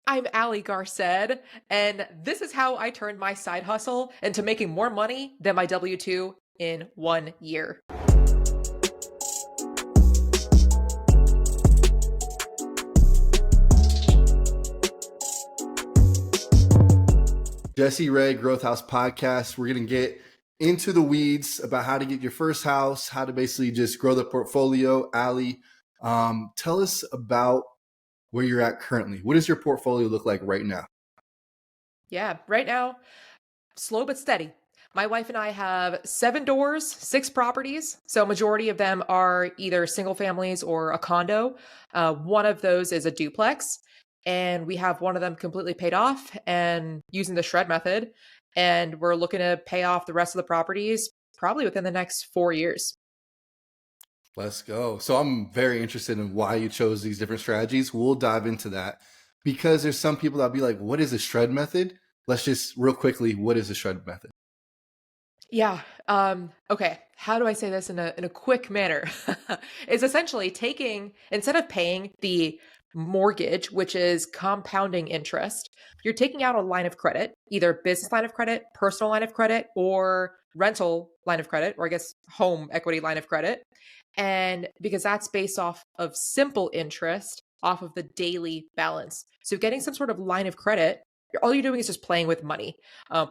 I'm Ali Garced, and this is how I turned my side hustle into making more money than my W 2 in 1 year. Jesse Ray Growth House Podcast. We're going to get into the weeds about how to get your first house, how to basically just grow the portfolio. Ali, tell us about where you're at currently. What does your portfolio look like right now? Yeah, right now, slow but steady. My wife and I have 7 doors, 6 properties. So majority of them are either single families or a condo. One of those is a duplex. And we have one of them completely paid off and using the shred method. And we're looking to pay off the rest of the properties probably within the next 4 years. Let's go. So I'm very interested in why you chose these different strategies. We'll dive into that because there's some people that'll be like, what is a shred method? Let's just real quickly, what is a shred method? Yeah. Okay. How do I say this in a quick manner? It's essentially taking, instead of paying the mortgage, which is compounding interest, you're taking out a line of credit, either business line of credit, personal line of credit, or rental line of credit, or I guess home equity line of credit. And because that's based off of simple interest off of the daily balance. So getting some sort of line of credit, all you're doing is just playing with money,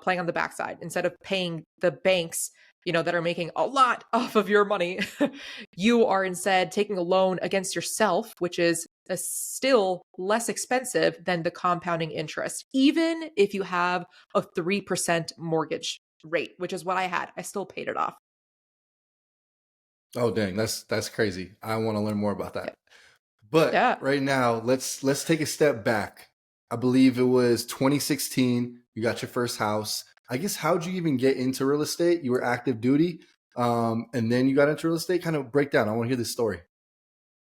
playing on the backside instead of paying the banks, that are making a lot off of your money. You are instead taking a loan against yourself, which is still less expensive than the compounding interest, even if you have a 3% mortgage rate, which is what I had. I still paid it off. Oh, dang, that's crazy. I want to learn more about that. But Yeah. right now, let's take a step back. I believe it was 2016. You got your first house. I guess how'd you even get into real estate? You were active duty, and then you got into real estate. Kind of break down. I want to hear this story.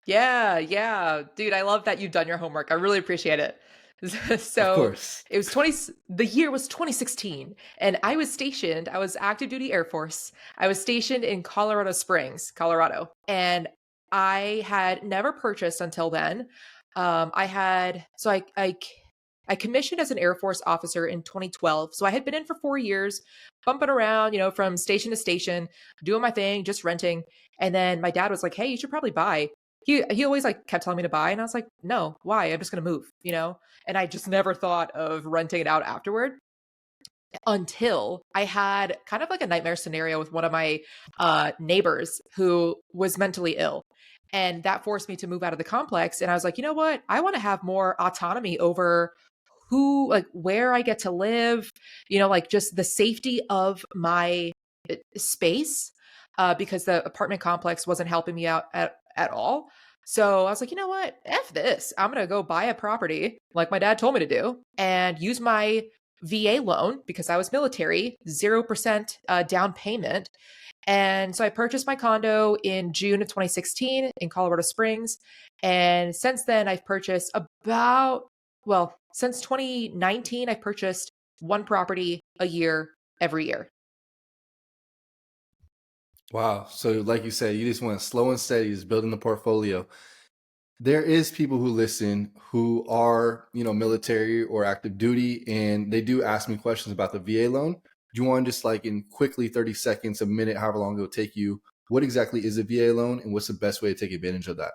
Yeah, yeah. Dude, I love that you've done your homework. I really appreciate it. Of So course. it was 20, the year was 2016, and I was active duty Air Force. I was stationed in Colorado Springs, Colorado, and I had never purchased until then. I had, so I commissioned as an Air Force officer in 2012. So I had been in for 4 years, bumping around, from station to station, doing my thing, just renting. And then my dad was like, "Hey, you should probably buy." He always like kept telling me to buy, and I was like, "No, why? I'm just gonna move." And I just never thought of renting it out afterward until I had kind of like a nightmare scenario with one of my neighbors who was mentally ill. And that forced me to move out of the complex. And I was like, you know what? I want to have more autonomy over like where I get to live, like just the safety of my space, because the apartment complex wasn't helping me out at all. So I was like, you know what? F this. I'm going to go buy a property like my dad told me to do and use my VA loan because I was military, 0% down payment. And so I purchased my condo in June of 2016 in Colorado Springs. And since then, I've purchased since 2019, I've purchased one property a year every year. Wow. So, like you said, you just went slow and steady, just building the portfolio. There is people who listen who are, military or active duty, and they do ask me questions about the VA loan. Do you want to just like in quickly 30 seconds, a minute, however long it'll take you, what exactly is a VA loan and what's the best way to take advantage of that?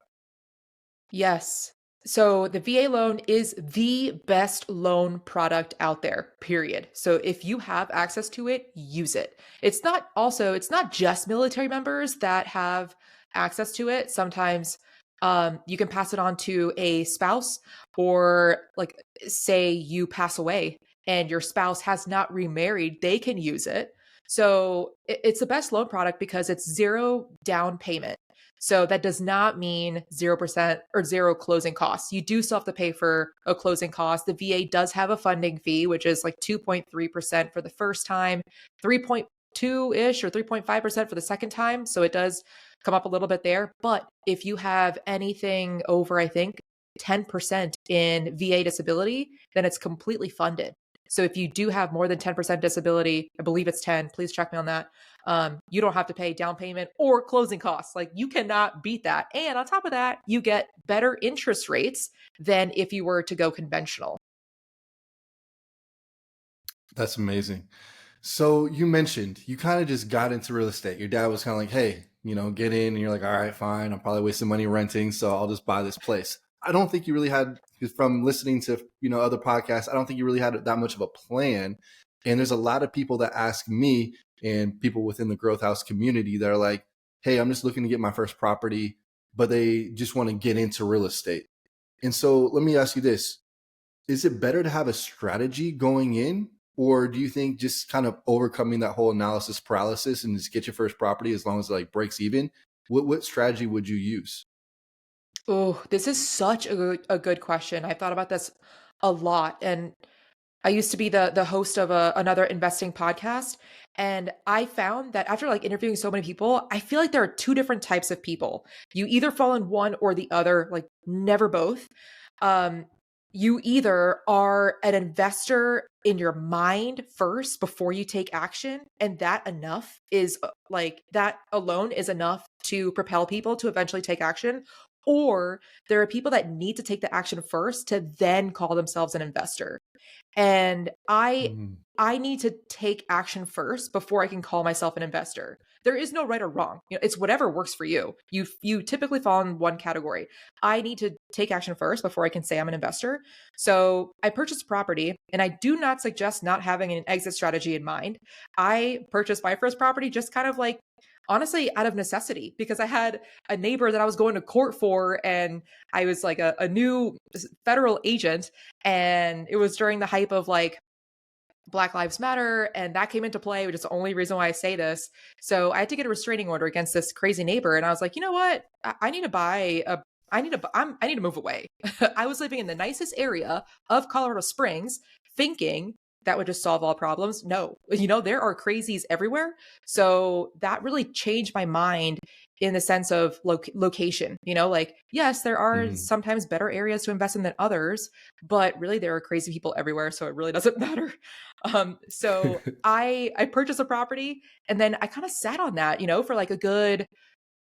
Yes. So the VA loan is the best loan product out there, period. So if you have access to it, use it. It's not just military members that have access to it. Sometimes you can pass it on to a spouse, or like say you pass away and your spouse has not remarried, they can use it. So it's the best loan product because it's zero down payment. So that does not mean 0% or zero closing costs. You do still have to pay for a closing cost. The VA does have a funding fee, which is like 2.3% for the first time, 3.2-ish or 3.5% for the second time. So it does come up a little bit there. But if you have anything over, I think, 10% in VA disability, then it's completely funded. So if you do have more than 10% disability, I believe it's 10, please check me on that. You don't have to pay down payment or closing costs. Like you cannot beat that. And on top of that, you get better interest rates than if you were to go conventional. That's amazing. So you mentioned you kind of just got into real estate. Your dad was kind of like, hey, get in. And you're like, all right, fine. I'm probably wasting money renting. So I'll just buy this place. I don't think you really had, from listening to, other podcasts, I don't think you really had that much of a plan. And there's a lot of people that ask me and people within the Growth House community that are like, hey, I'm just looking to get my first property, but they just want to get into real estate. And so let me ask you this. Is it better to have a strategy going in, or do you think just kind of overcoming that whole analysis paralysis and just get your first property as long as it like breaks even? What strategy would you use? Oh, this is such a good question. I've thought about this a lot. And I used to be the host of another investing podcast, and I found that after like interviewing so many people, I feel like there are two different types of people. You either fall in one or the other, like never both. Um, you either are an investor in your mind first before you take action, and that enough is like that alone is enough to propel people to eventually take action. Or there are people that need to take the action first to then call themselves an investor. And Mm, I need to take action first before I can call myself an investor. There is no right or wrong. It's whatever works for you. You typically fall in one category. I need to take action first before I can say I'm an investor. So I purchased property, and I do not suggest not having an exit strategy in mind. I purchased my first property just kind of like honestly out of necessity, because I had a neighbor that I was going to court for, and I was like a new federal agent, and it was during the hype of like Black Lives Matter, and that came into play, which is the only reason why I say this. So I had to get a restraining order against this crazy neighbor, and I was like, you know what? I need to buy a. I need to move away. I was living in the nicest area of Colorado Springs, thinking that would just solve all problems. No, there are crazies everywhere. So that really changed my mind in the sense of location. Like yes, there are mhm. sometimes better areas to invest in than others, but really there are crazy people everywhere, so it really doesn't matter. So I purchased a property, and then I kind of sat on that, for like a good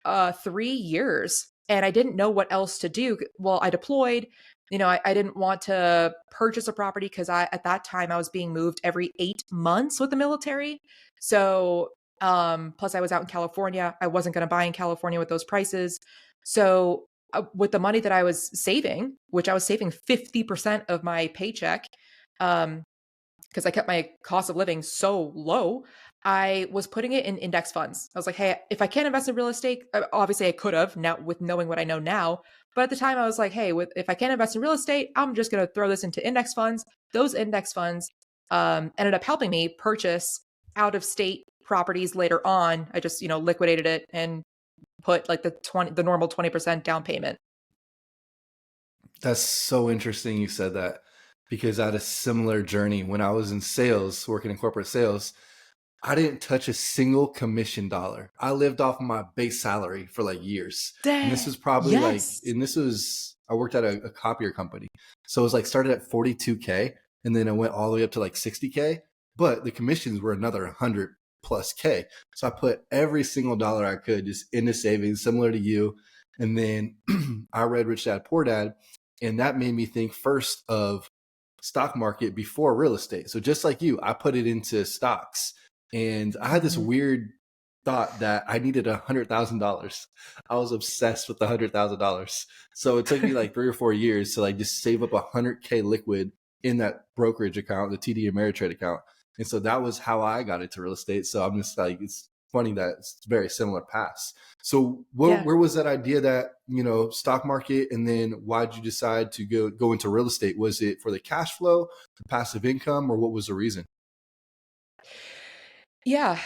3 years, and I didn't know what else to do. Well, I deployed. I didn't want to purchase a property because at that time I was being moved every 8 months with the military. So plus I was out in California. I wasn't going to buy in California with those prices. So with the money that I was saving, which I was saving 50% of my paycheck, um, because I kept my cost of living so low, I was putting it in index funds. I was like, hey, if I can't invest in real estate, obviously I could have now with knowing what I know now. But at the time, I was like, hey, if I can't invest in real estate, I'm just going to throw this into index funds. Those index funds ended up helping me purchase out of state properties later on. I just, liquidated it and put like the normal 20% down payment. That's so interesting you said that, because I had a similar journey when I was in sales, working in corporate sales. I didn't touch a single commission dollar. I lived off my base salary for like years. And this Dang. was probably like, Yes. and this was, I worked at a copier company. So it was like started at 42K, and then it went all the way up to like 60K, but the commissions were another 100 plus K. So I put every single dollar I could just into savings, similar to you. And then I read Rich Dad Poor Dad, and that made me think first of stock market before real estate. So just like you, I put it into stocks, and I had this Mhm. weird thought that I needed $100,000. I was obsessed with the $100,000. So it took me like 3 or 4 years to like just save up 100K liquid in that brokerage account, the TD Ameritrade account. And so that was how I got into real estate. So I'm just like, it's funny that it's very similar paths. So Yeah. where was that idea that, stock market, and then why did you decide to go into real estate? Was it for the cash flow, the passive income, or what was the reason? Yeah.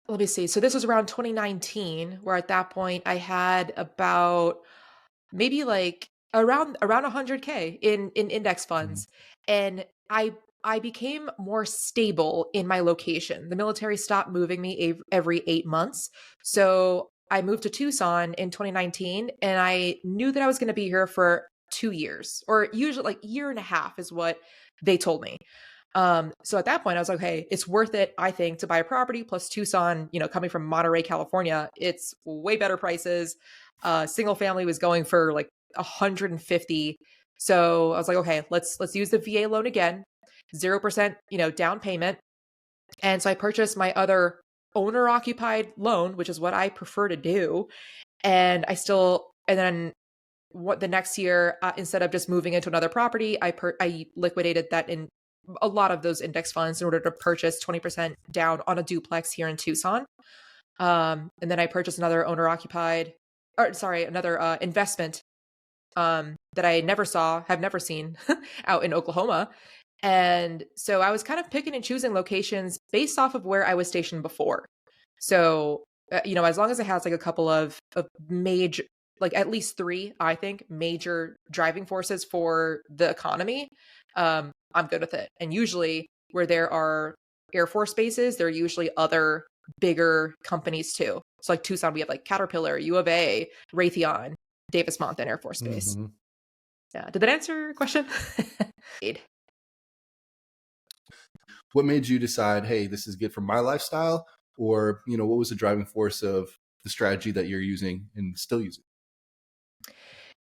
Let me see. So this was around 2019, where at that point I had about maybe like around 100K in index Mhm. funds, and I became more stable in my location. The military stopped moving me every 8 months, so I moved to Tucson in 2019, and I knew that I was going to be here for 2 years, or usually like year and a half is what they told me. So at that point, I was like, hey, it's worth it, I think, to buy a property. Plus Tucson, coming from Monterey, California, it's way better prices. Single family was going for like 150. So I was like, okay, let's use the VA loan again. 0%, down payment. And so I purchased my other owner occupied loan, which is what I prefer to do. And then what the next year, instead of just moving into another property, I liquidated that in a lot of those index funds in order to purchase 20% down on a duplex here in Tucson. And then I purchased another another investment that I have never seen out in Oklahoma. And so I was kind of picking and choosing locations based off of where I was stationed before. So, as long as it has like a couple of major, like at least three, I think, major driving forces for the economy, I'm good with it. And usually where there are Air Force bases, there are usually other bigger companies too. So like Tucson, we have like Caterpillar, U of A, Raytheon, Davis-Monthan Air Force Base. Mm-hmm. Yeah. Did that answer your question? What made you decide, hey, this is good for my lifestyle? Or, what was the driving force of the strategy that you're using and still using?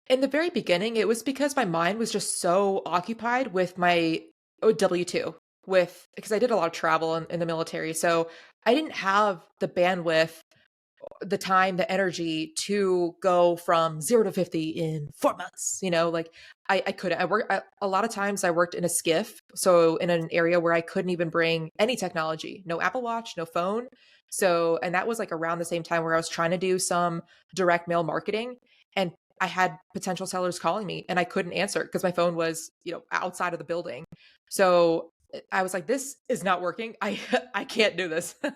In the very beginning, it was because my mind was just so occupied with my W-2 because I did a lot of travel in the military. So I didn't have the bandwidth, the time, the energy to go from 0 to 50 in 4 months. Like I couldn't. A lot of times I worked in a skiff, so in an area where I couldn't even bring any technology, no Apple Watch, no phone. So, and that was like around the same time where I was trying to do some direct mail marketing, and I had potential sellers calling me and I couldn't answer because my phone was, outside of the building. So I was like, this is not working. I can't do this. Then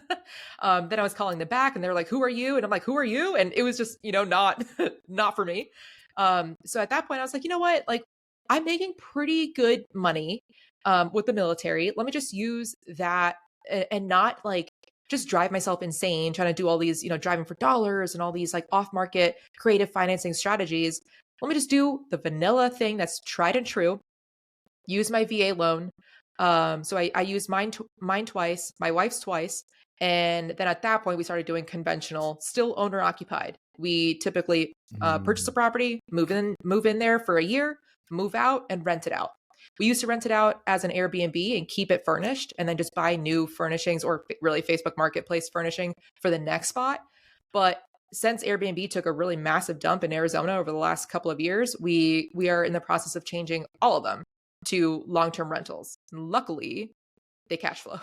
I was calling them back and they're like, who are you? And I'm like, who are you? And it was just, not, not for me. So at that point I was like, you know what? Like I'm making pretty good money, with the military. Let me just use that and not like just drive myself insane trying to do all these, driving for dollars and all these like off market creative financing strategies. Let me just do the vanilla thing that's tried and true, use my VA loan. So I used mine twice, my wife's twice. And then at that point, we started doing conventional, still owner occupied. We typically purchase a property, move in there for a year, move out, and rent it out. We used to rent it out as an Airbnb and keep it furnished, and then just buy new furnishings or really Facebook Marketplace furnishing for the next spot. But since Airbnb took a really massive dump in Arizona over the last couple of years, we are in the process of changing all of them to long-term rentals. And luckily, they cash flow.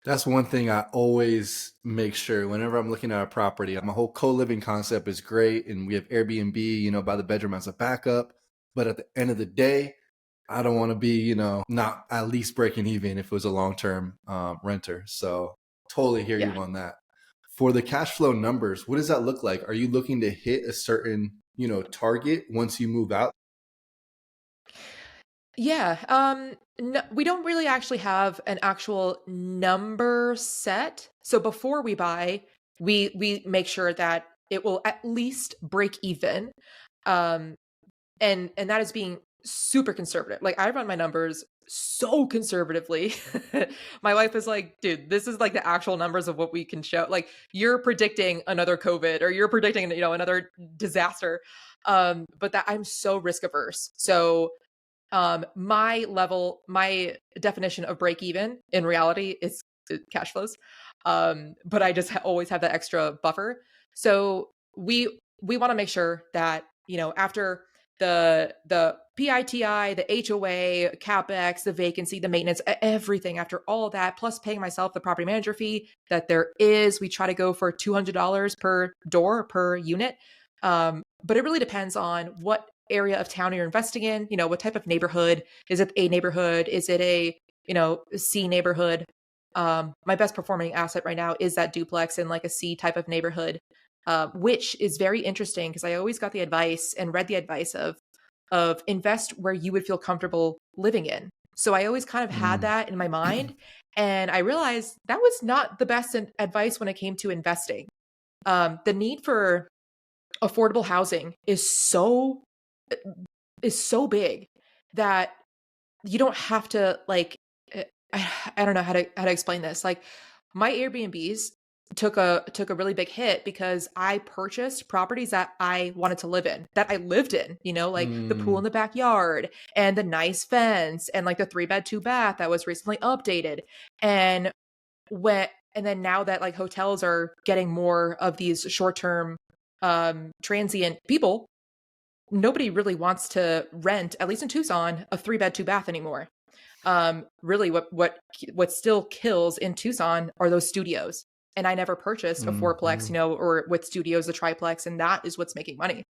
That's one thing I always make sure whenever I'm looking at a property. My whole co-living concept is great, and we have Airbnb, by the bedroom as a backup. But at the end of the day, I don't want to be, not at least breaking even if it was a long-term renter. So totally hear you Yeah. on that. For the cash flow numbers, what does that look like? Are you looking to hit a certain, target once you move out? Yeah. No, we don't really actually have an actual number set. So before we buy, we make sure that it will at least break even. Um, and that is being super conservative. Like I run my numbers so conservatively. My wife is like, dude, this is like the actual numbers of what we can show. Like you're predicting another COVID or you're predicting, another disaster. But that I'm so risk averse. So my definition of break even in reality is cash flows. But I just always have that extra buffer. So we want to make sure that, after the PITI, the HOA, CapEx, the vacancy, the maintenance, everything after all of that, plus paying myself the property manager fee that we try to go for $200 per door per unit. But it really depends on what area of town you're investing in, what type of neighborhood. Is it a neighborhood? Is it a, C neighborhood? My best performing asset right now is that duplex in like a C type of neighborhood, which is very interesting because I always got the advice and read the advice of invest where you would feel comfortable living in. So I always kind of had Mm. that in my mind. And I realized that was not the best advice when it came to investing. The need for affordable housing is so big that you don't have to like I don't know how to explain this. Like my Airbnbs, took a really big hit because I purchased properties that I wanted to live in, that I lived in, like the pool in Mm, the backyard and the nice fence and like the 3-bed, 2-bath that was recently updated. And when and then now that like hotels are getting more of these short-term transient people, nobody really wants to rent, at least in Tucson, a 3-bed, 2-bath anymore. Really what still kills in Tucson are those studios. And I never purchased a fourplex, mhm. or with studios, a triplex, and that is what's making money.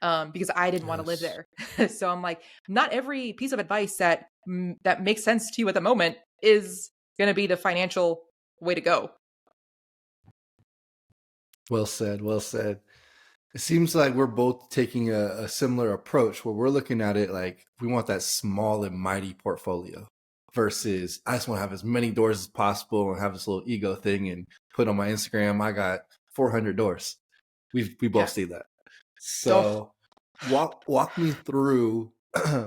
Because I didn't want to live Yes. there. So I'm like, not every piece of advice that makes sense to you at the moment is going to be the financial way to go. Well said. Well said. It seems like we're both taking a similar approach where we're looking at it like we want that small and mighty portfolio versus I just want to have as many doors as possible and have this little ego thing and put on my Instagram, I got 400 doors. We both Yeah. see that. Oh, So walk me through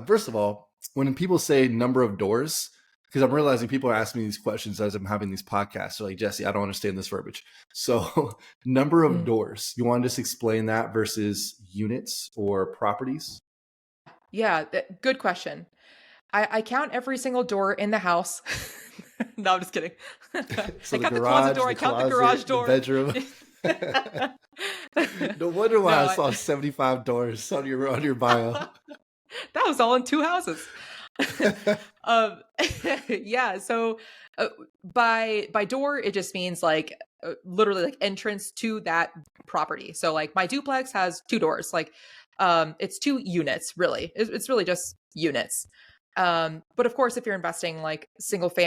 first of all, when people say number of doors, because I'm realizing people are asking me these questions as I'm having these podcasts. They're like, Jesse, I don't understand this verbiage. So number of mm. doors, you want to just explain that versus units or properties? Yeah. Good question. I count every single door in the house. No, I'm just kidding. So I the count the closet garage, door. I the count the garage closet, the door. bedroom. No wonder No, why I saw 75 doors on your bio. that was all in 2 houses. um, yeah. So by door, it just means like literally like entrance to that property. So like my duplex has 2 doors. Like it's 2 units. Really, it's really just units. But of course, if you're investing like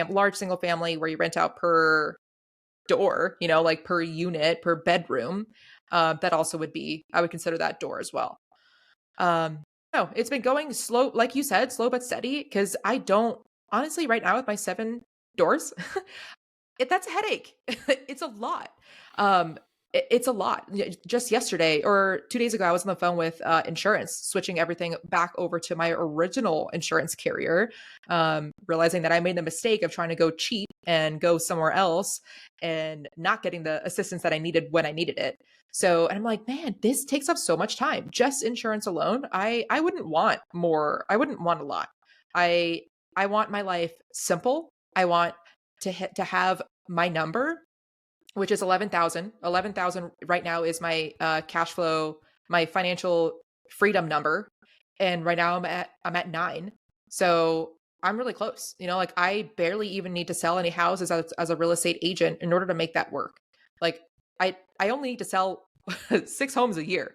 large single family where you rent out per door, like per unit, per bedroom, that also I would consider that door as well. Um, no, it's been going slow, like you said, slow but steady. Because I don't honestly right now with my 7 doors, that's a headache. It's a lot. Um, it's a lot. Just yesterday or 2 days ago, I was on the phone with insurance, switching everything back over to my original insurance carrier, realizing that I made the mistake of trying to go cheap and go somewhere else and not getting the assistance that I needed when I needed it. So, and I'm like, man, this takes up so much time. Just insurance alone, I wouldn't want more. I wouldn't want a lot. I I want my life simple. I want to have my number, which is 11,000. 11,000 right now is my cash flow, my financial freedom number. And right now I'm at 9. So I'm really close. Like I barely even need to sell any houses as a real estate agent in order to make that work. Like I only need to sell 6 homes a year,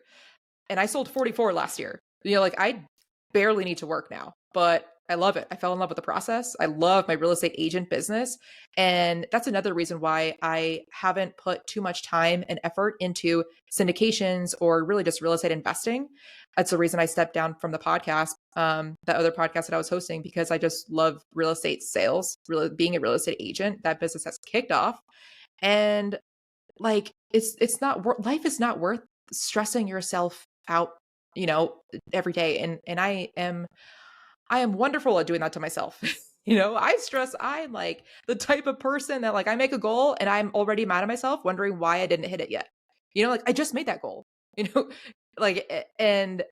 and I sold 44 last year. Like I barely need to work now, but I love it. I fell in love with the process. I love my real estate agent business. And that's another reason why I haven't put too much time and effort into syndications or really just real estate investing. That's the reason I stepped down from the podcast, that other podcast that I was hosting, because I just love real estate sales, really being a real estate agent. That business has kicked off. And like it's not life is not worth stressing yourself out, you know every day. And I am wonderful at doing that to myself. I'm like the type of person that like I make a goal and I'm already mad at myself wondering why I didn't hit it yet. Like I just made that goal. you know and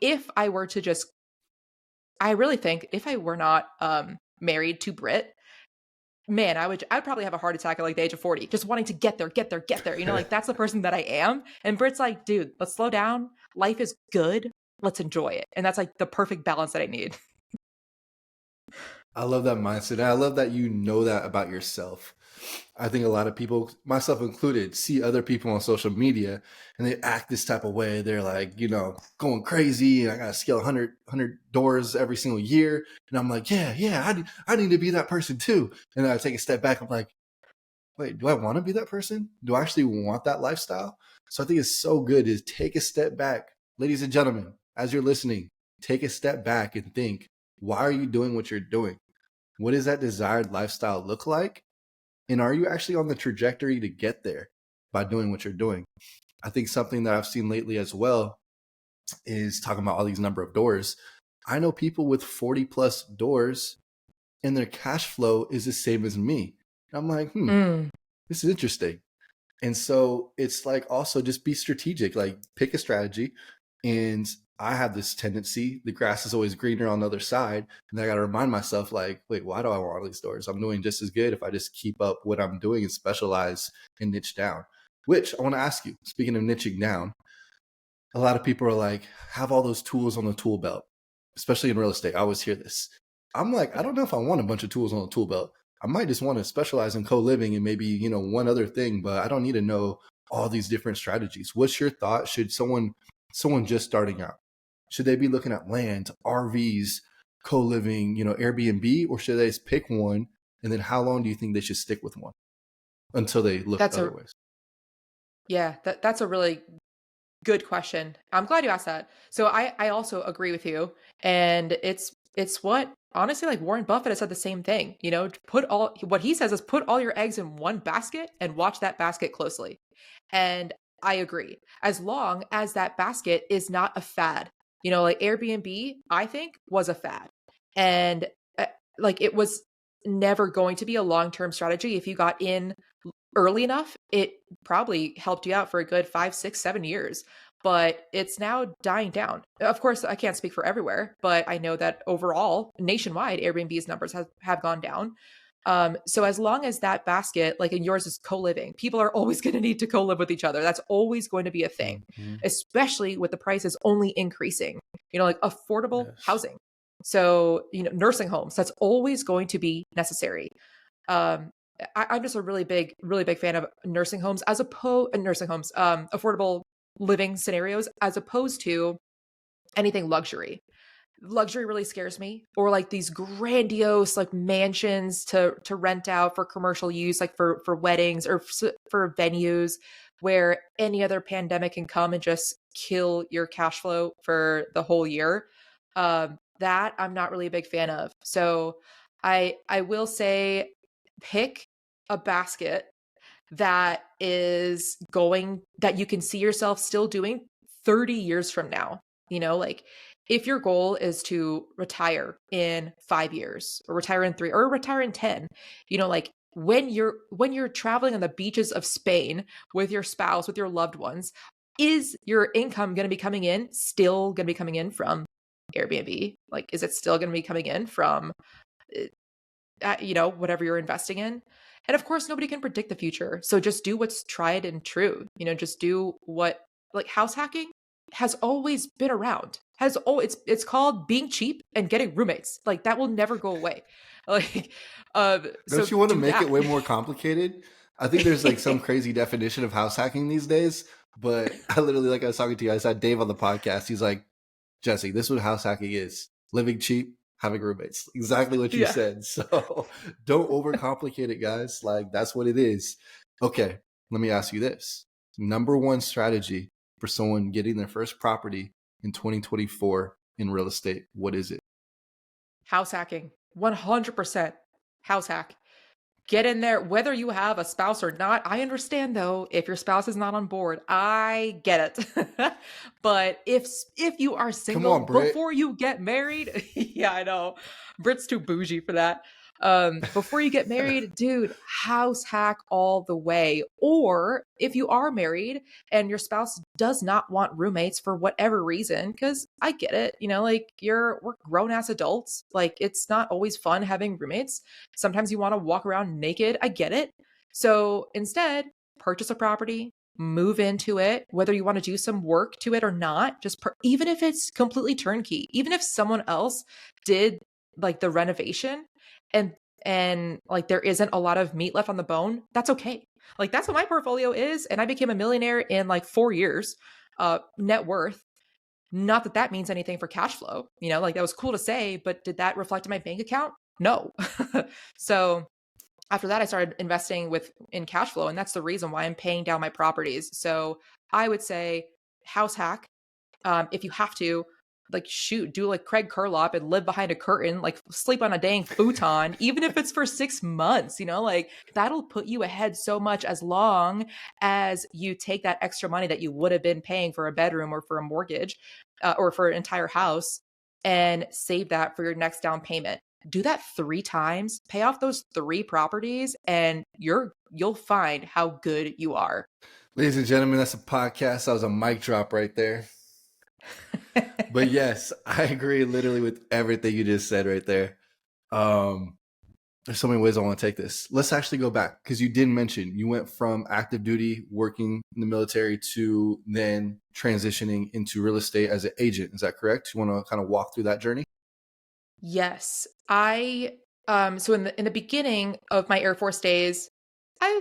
if I were to just I really think if I were not married to Brit, man, I'd probably have a heart attack at like the age of 40, just wanting to get there, get there, get there. Like that's the person that I am. And Britt's like, dude, let's slow down. Life is good. Let's enjoy it. And that's like the perfect balance that I need. I love that mindset. And I love that you know that about yourself. I think a lot of people, myself included, see other people on social media and they act this type of way. They're like, going crazy. And I got to scale 100 doors every single year. And I'm like, yeah, I need to be that person too. And then I take a step back. I'm like, wait, do I want to be that person? Do I actually want that lifestyle? So I think it's so good to take a step back. Ladies and gentlemen, as you're listening, take a step back and think, why are you doing what you're doing? What does that desired lifestyle look like? And are you actually on the trajectory to get there by doing what you're doing? I think something that I've seen lately as well is talking about all these number of doors. I know people with 40 plus doors and their cash flow is the same as me. I'm like, Mm. this is interesting. And so it's like also just be strategic, like pick a strategy. And I have this tendency, the grass is always greener on the other side. And I got to remind myself, like, wait, why do I want all these doors? I'm doing just as good if I just keep up what I'm doing and specialize and niche down. Which I want to ask you, speaking of niching down, a lot of people are like, have all those tools on the tool belt, especially in real estate. I always hear this. I'm like, I don't know if I want a bunch of tools on the tool belt. I might just want to specialize in co-living and maybe, one other thing, but I don't need to know all these different strategies. What's your thought? Should someone just starting out, should they be looking at land, RVs, co-living, Airbnb, or should they just pick one? And then how long do you think they should stick with one until they look That's other a ways? yeah, that's a really good question. I'm glad you asked that. So I also agree with you. And it's what honestly, like Warren Buffett has said the same thing. Put all what he says is put all your eggs in one basket and watch that basket closely. And I agree. As long as that basket is not a fad. Like Airbnb, I think was a fad. And uh, like it was never going to be a long-term strategy. If you got in early enough, it probably helped you out for a good 5, 6, 7 years. But it's now dying down. Of course, I can't speak for everywhere, but I know that overall, nationwide, Airbnb's numbers have gone down. So as long as that basket, like in yours, is co-living, people are always going to need to co-live with each other. That's always going to be a thing, Mm-hmm. especially with the prices only increasing. Like affordable Yes. housing. So nursing homes. That's always going to be necessary. Um, I'm just a really big fan of nursing homes as opposed nursing homes, affordable living scenarios as opposed to anything luxury. Luxury really scares me, or like these grandiose like mansions to rent out for commercial use, like for weddings or for venues where any other pandemic can come and just kill your cash flow for the whole year. That I'm not really a big fan of. So I will say pick a basket that you can see yourself still doing 30 years from now. Like if your goal is to retire in 5 years or retire in 3 or retire in 10, like when you're traveling on the beaches of Spain with your spouse, with your loved ones, is your income going to be coming in still going to be coming in from Airbnb? Like, is it still going to be coming in from whatever you're investing in? And of course, nobody can predict the future. So just do what's tried and true. Just do what, like, house hacking has always been around. It's called being cheap and getting roommates. Like that will never go away. Like, Don't so you want to do make it that. way more complicated? I think there's like some crazy definition of house hacking these days, but I literally, like I was talking to you, I said Dave on the podcast. He's like, Jesse, this is what house hacking is: living cheap, having roommates. Exactly what you Yeah. said. So don't overcomplicate it, guys. Like that's what it is. Okay, let me ask you this: number one strategy for someone getting their first property in 2024 in real estate. What is it? House hacking. 100% house hack. Get in there, whether you have a spouse or not. I understand though, if your spouse is not on board, I get it. But if you are Come single on, Britt. before you get married, yeah, I know. Brit's too bougie for that. Before you get married, dude, house hack all the way. Or if you are married and your spouse does not want roommates for whatever reason, because I get it, like we're grown ass adults. Like it's not always fun having roommates. Sometimes you want to walk around naked. I get it. So instead, purchase a property, move into it, whether you want to do some work to it or not, even if it's completely turnkey, even if someone else did like the renovation and like there isn't a lot of meat left on the bone, that's okay. Like that's what my portfolio is, and I became a millionaire in like 4 years net worth. Not that that means anything for cash flow, like that was cool to say, but did that reflect in my bank account? No. So after that, I started investing in cash flow, and that's the reason why I'm paying down my properties. So I would say house hack. If you have to, like, shoot, do like Craig Kurlop and live behind a curtain, like sleep on a dang futon, even if it's for 6 months, like that'll put you ahead so much, as long as you take that extra money that you would have been paying for a bedroom or for a mortgage or for an entire house and save that for your next down payment. Do that 3 times, pay off those 3 properties, and you'll find how good you are. Ladies and gentlemen, that's a podcast. That was a mic drop right there. But yes, I agree literally with everything you just said right there. There's so many ways I want to take this. Let's actually go back, because you did mention you went from active duty working in the military to then transitioning into real estate as an agent. Is that correct? You want to kind of walk through that journey? Yes. So in the beginning of my Air Force days, I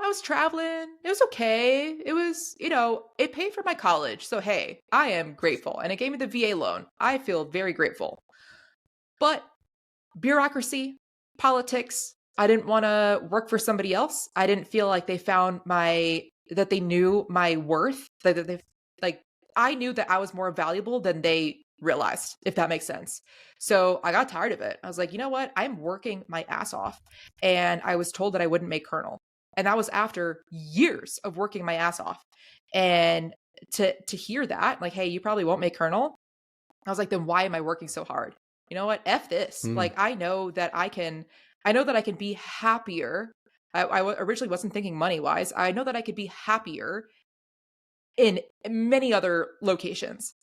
was traveling. It was okay. It was, it paid for my college. So hey, I am grateful. And it gave me the VA loan. I feel very grateful. But bureaucracy, politics, I didn't want to work for somebody else. I didn't feel like that they knew my worth. Like I knew that I was more valuable than they realized, if that makes sense. So I got tired of it. I was like, you know what? I'm working my ass off. And I was told that I wouldn't make colonel. And that was after years of working my ass off. And to hear that, like, hey, you probably won't make colonel. I was like, then why am I working so hard? You know what? F this. Like, I know that I can be happier. I originally wasn't thinking money wise. I know that I could be happier in many other locations.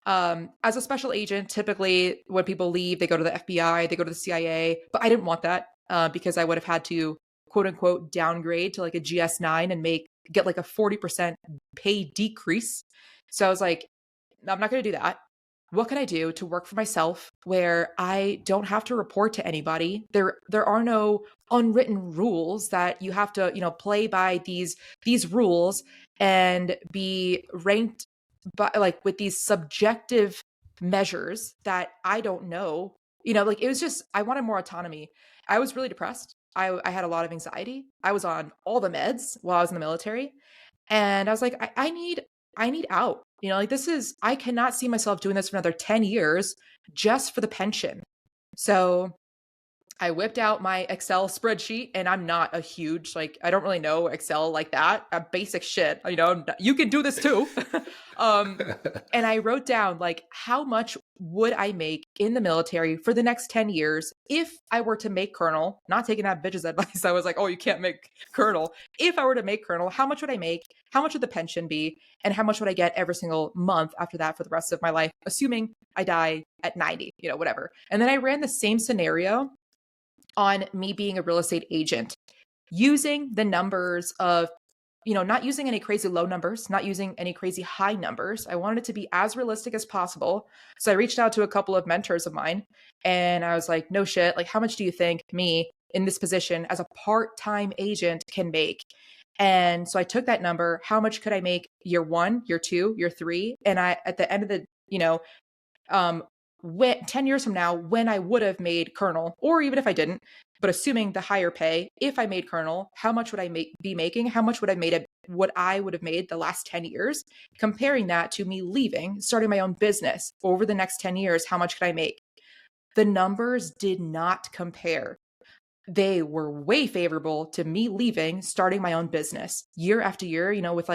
As a special agent, typically when people leave, they go to the FBI, they go to the CIA, but I didn't want that because I would have had to quote unquote downgrade to like a GS9 and get like a 40% pay decrease. So I was like, I'm not going to do that. What can I do to work for myself where I don't have to report to anybody? There are no unwritten rules that you have to, play by these rules and be ranked by like with these subjective measures that I don't know. Like it was just I wanted more autonomy. I was really depressed. I had a lot of anxiety. I was on all the meds while I was in the military. And I was like, I need out. Like I cannot see myself doing this for another 10 years just for the pension. So I whipped out my Excel spreadsheet, and I'm not a huge, I don't really know Excel like that. Basic shit, you can do this too. And I wrote down how much would I make in the military for the next 10 years if I were to make colonel, not taking that bitch's advice. I was like, oh, you can't make colonel. If I were to make colonel, how much would I make? How much would the pension be? And how much would I get every single month after that for the rest of my life, assuming I die at 90, whatever. And then I ran the same scenario on me being a real estate agent, using the numbers of, not using any crazy low numbers, not using any crazy high numbers. I wanted it to be as realistic as possible. So I reached out to a couple of mentors of mine and I was like, no shit, how much do you think me in this position as a part-time agent can make? And so I took that number, how much could I make year 1, year 2, year 3? And at the end of the, 10 years from now, when I would have made colonel, or even if I didn't, but assuming the higher pay, if I made colonel, how much would I be making? How much would what I would have made the last 10 years? Comparing that to me leaving, starting my own business over the next 10 years, how much could I make? The numbers did not compare. They were way favorable to me leaving, starting my own business year after year, with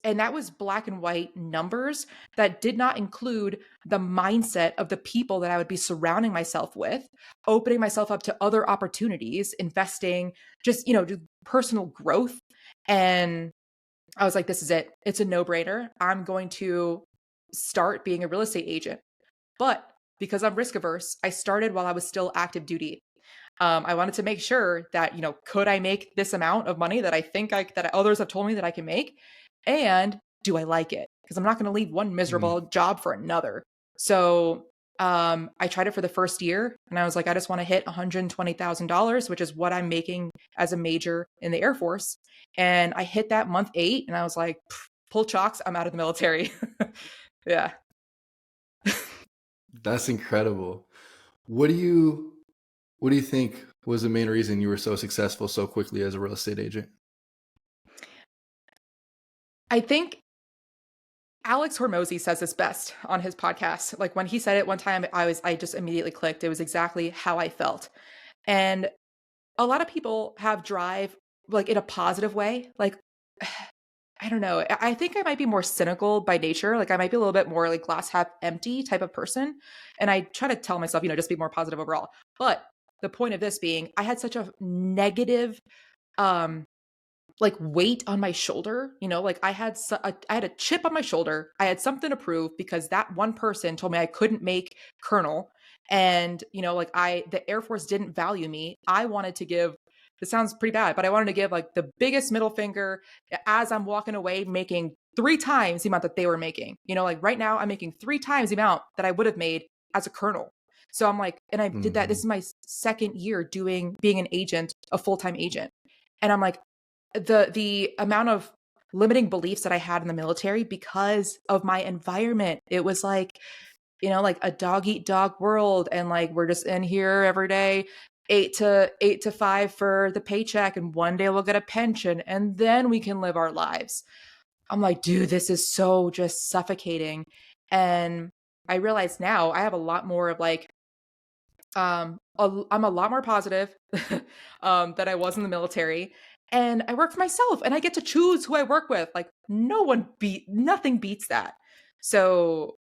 and that was black and white numbers that did not include the mindset of the people that I would be surrounding myself with, opening myself up to other opportunities, investing, just personal growth. And I was like, this is it. It's a no-brainer. I'm going to start being a real estate agent. But because I'm risk averse, I started while I was still active duty. I wanted to make sure that, could I make this amount of money that I think that others have told me that I can make? And do I like it? Because I'm not going to leave one miserable job for another. So I tried it for the first year and I was like, I just want to hit $120,000, which is what I'm making as a major in the Air Force. And I hit that month 8 and I was like, pull chocks, I'm out of the military. Yeah. That's incredible. What do you think was the main reason you were so successful so quickly as a real estate agent? I think Alex Hormozy says this best on his podcast. When he said it one time, I just immediately clicked. It was exactly how I felt. And a lot of people have drive in a positive way. I don't know. I think I might be more cynical by nature. I might be a little bit more glass half empty type of person. And I try to tell myself, just be more positive overall. But the point of this being, I had such a negative um like weight on my shoulder, like I had a chip on my shoulder. I had something to prove because that one person told me I couldn't make colonel, and like the Air Force didn't value me. I wanted to give, this sounds pretty bad, but I wanted to give like the biggest middle finger as I'm walking away, making 3 times the amount that they were making. Like right now I'm making 3 times the amount that I would have made as a colonel. So I'm like, and I did that. This Hmm. is my second year being an agent, a full-time agent. And I'm like, the amount of limiting beliefs that I had in the military because of my environment. It was like, like a dog eat dog world, and like we're just in here every day, 8 to 5 for the paycheck, and one day we'll get a pension, and then we can live our lives. I'm like, dude, this is so just suffocating. And I realize now I have a lot more of like, I'm a lot more positive than I was in the military, and I work for myself, and I get to choose who I work with. Like nothing beats that. So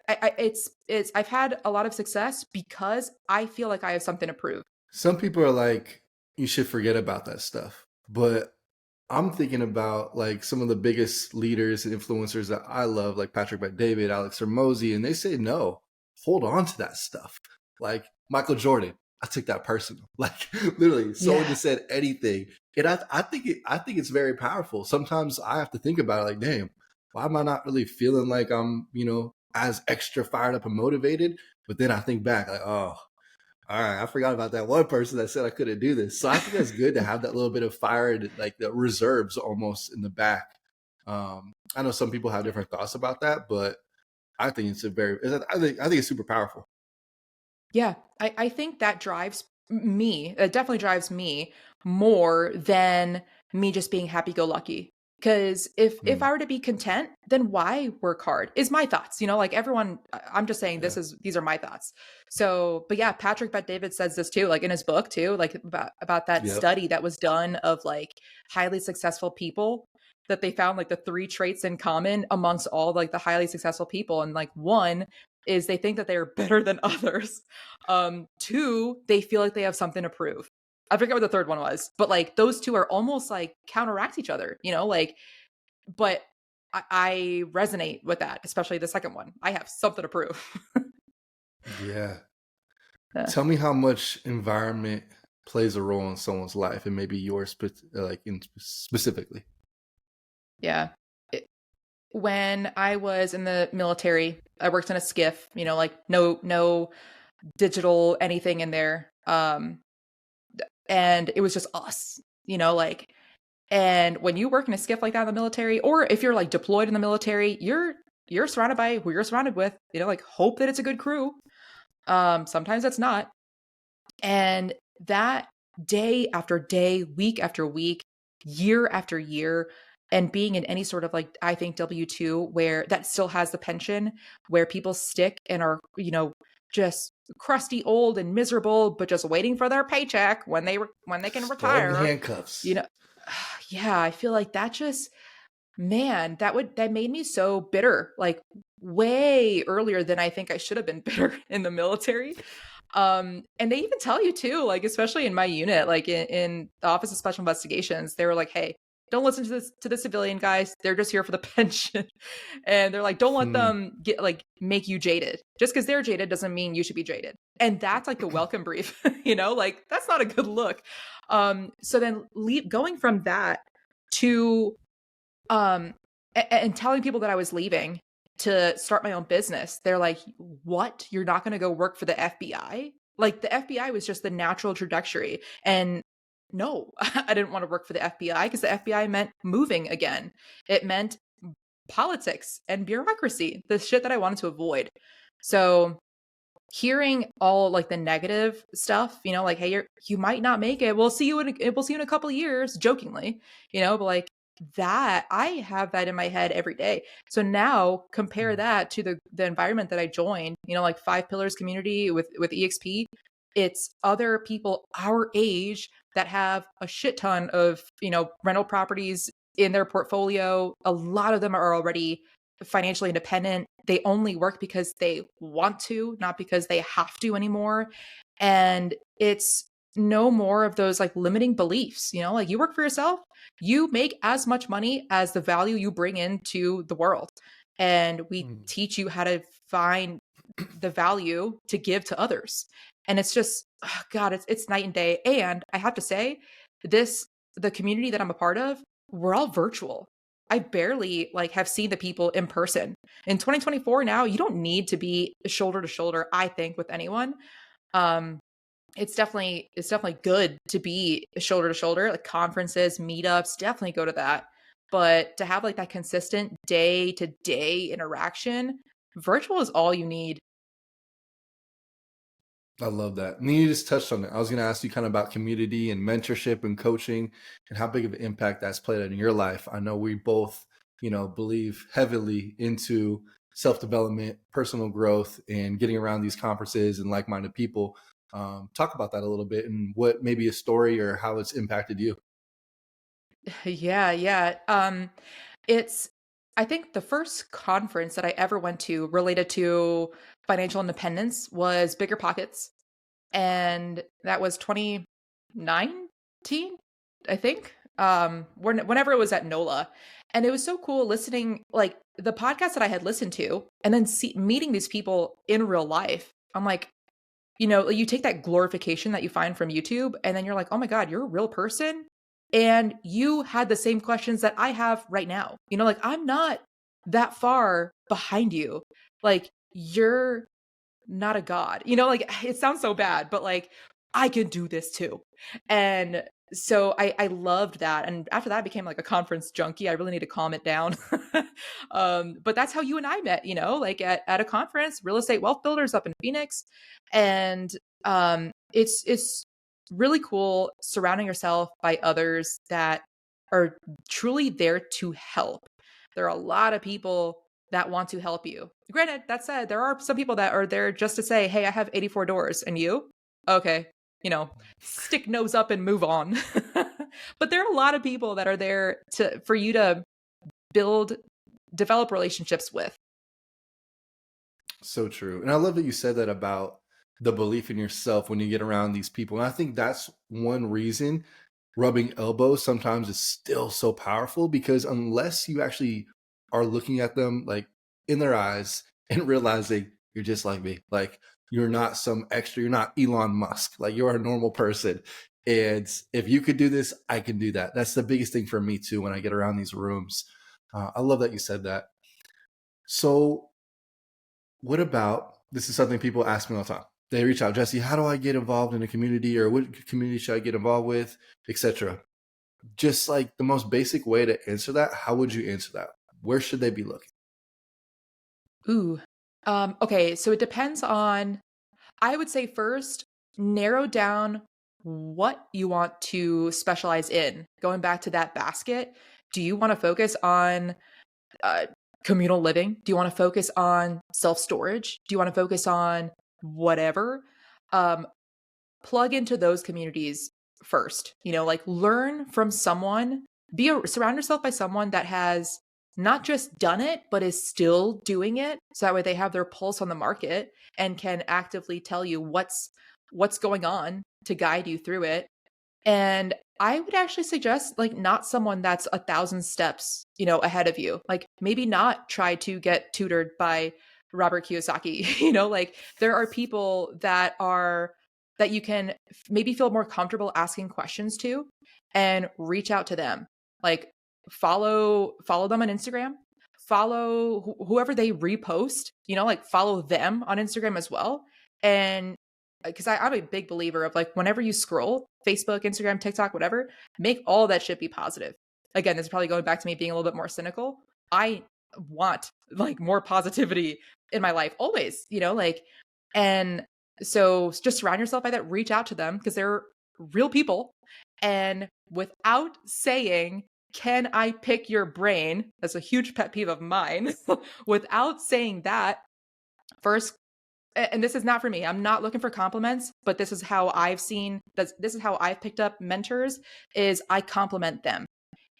it's I've had a lot of success because I feel like I have something to prove. Some people are like, you should forget about that stuff. But I'm thinking about like some of the biggest leaders and influencers that I love, like Patrick Bet-David, Alex Hormozy, and they say, no, hold on to that stuff. Like Michael Jordan, I took that personal. Like literally, someone Yeah. just said anything, and I think it's very powerful. Sometimes I have to think about it, like, damn, why am I not really feeling like I'm, as extra fired up and motivated? But then I think back, like, oh, all right, I forgot about that one person that said I couldn't do this. So I think that's good to have that little bit of fire, and like the reserves almost in the back. I know some people have different thoughts about that, but I think I think it's super powerful. Yeah, I think that drives me. It definitely drives me more than me just being happy go lucky. Because if Mm, I were to be content, then why work hard? Is my thoughts. Like everyone. I'm just saying yeah. these are my thoughts. So, but yeah, Patrick Bet David says this too, like in his book too, like about that Yep. study that was done of like highly successful people, that they found like the 3 traits in common amongst all like the highly successful people, and like one is they think that they are better than others. Two, they feel like they have something to prove. I forget what the third one was, but like those two are almost like counteract each other, like, but I resonate with that, especially the second one. I have something to prove. Yeah. Yeah. Tell me how much environment plays a role in someone's life, and maybe yours, specifically. Yeah. It- when I was in the military, I worked in a skiff, like no digital anything in there. And it was just us, like, and when you work in a skiff like that in the military, or if you're like deployed in the military, you're surrounded by who you're surrounded with, like hope that it's a good crew. Sometimes it's not. And that day after day, week after week, year after year, and being in any sort of like, I think W-2 where that still has the pension, where people stick and are, just crusty old and miserable, but just waiting for their paycheck when they can Golden retire, you handcuffs. know, yeah, I feel like that just, man, that made me so bitter, like way earlier than I think I should have been bitter in the military. And they even tell you too, like especially in my unit, like in the Office of Special Investigations, they were like, "Hey, don't listen to the civilian guys. They're just here for the pension." And they're like, "Don't let Hmm. them get like make you jaded. Just because they're jaded doesn't mean you should be jaded." And that's like the welcome brief, like that's not a good look. So then going from that to um and telling people that I was leaving to start my own business. They're like, "What? You're not going to go work for the FBI?" Like the FBI was just the natural trajectory. And no, I didn't want to work for the FBI because the FBI meant moving again. It meant politics and bureaucracy, the shit that I wanted to avoid. So hearing all like the negative stuff, like, "Hey, you might not make it. We'll see you in a couple of years," jokingly, but like that, I have that in my head every day. So now compare that to the environment that I joined, like Five Pillars community with EXP. It's other people our age that have a shit ton of, rental properties in their portfolio. A lot of them are already financially independent. They only work because they want to, not because they have to anymore. And it's no more of those like limiting beliefs. Like you work for yourself, you make as much money as the value you bring into the world. And we Mm. teach you how to find the value to give to others. And it's just, oh God, it's night and day. And I have to say, the community that I'm a part of, we're all virtual. I barely like have seen the people in person. In 2024 now, you don't need to be shoulder to shoulder, I think, with anyone. Um, it's definitely good to be shoulder to shoulder, like conferences, meetups, definitely go to that. But to have like that consistent day to day interaction, virtual is all you need. I love that. And you just touched on it. I was going to ask you kind of about community and mentorship and coaching and how big of an impact that's played in your life. I know we both, believe heavily into self-development, personal growth, and getting around these conferences and like-minded people. Talk about that a little bit and what maybe a story or how it's impacted you. Yeah, yeah. It's I think the first conference that I ever went to related to financial independence was Bigger Pockets, and that was 2019, I think. Whenever it was at NOLA, and it was so cool listening like the podcast that I had listened to, and then meeting these people in real life. I'm like, you take that glorification that you find from YouTube, and then you're like, oh my God, you're a real person. And you had the same questions that I have right now. Like I'm not that far behind you. Like you're not a god. Like it sounds so bad, but like I can do this too. And so I loved that. And after that I became like a conference junkie. I really need to calm it down. But that's how you and I met, like at a conference, Real Estate Wealth Builders up in Phoenix. And it's really cool surrounding yourself by others that are truly there to help. There are a lot of people that want to help you. Granted, that said, there are some people that are there just to say, hey, I have 84 doors. And you? Okay, stick nose up and move on. But there are a lot of people that are there for you to develop relationships with. So true. And I love that you said that about the belief in yourself when you get around these people. And I think that's one reason rubbing elbows sometimes is still so powerful, because unless you actually are looking at them like in their eyes and realizing you're just like me, like you're not some extra, you're not Elon Musk, like you're a normal person. And if you could do this, I can do that. That's the biggest thing for me too when I get around these rooms. I love that you said that. So what about, this is something people ask me all the time. They reach out, Jesse, how do I get involved in a community, or what community should I get involved with, etc. Just like the most basic way to answer that, how would you answer that? Where should they be looking? Ooh. Okay, so it depends on, I would say first, narrow down what you want to specialize in. Going back to that basket, do you want to focus on uh, communal living? Do you want to focus on self-storage? Do you want to focus on whatever? Um, Plug into those communities first. Like learn from someone, surround yourself by someone that has not just done it, but is still doing it. So that way they have their pulse on the market and can actively tell you what's going on to guide you through it. And I would actually suggest like not someone that's 1,000 steps, ahead of you. Like maybe not try to get tutored by Robert Kiyosaki. Like there are people that you can maybe feel more comfortable asking questions to, and reach out to them. Like follow them on Instagram, follow whoever they repost, like follow them on Instagram as well. And because I'm a big believer of like whenever you scroll Facebook, Instagram, TikTok, whatever, make all that shit be positive. Again, this is probably going back to me being a little bit more cynical. I want like more positivity in my life always, like, and so just surround yourself by that, reach out to them because they're real people. And without saying, can I pick your brain? That's a huge pet peeve of mine. Without saying that, first, and this is not for me, I'm not looking for compliments, but this is how I've seen this is how I've picked up mentors, is I compliment them.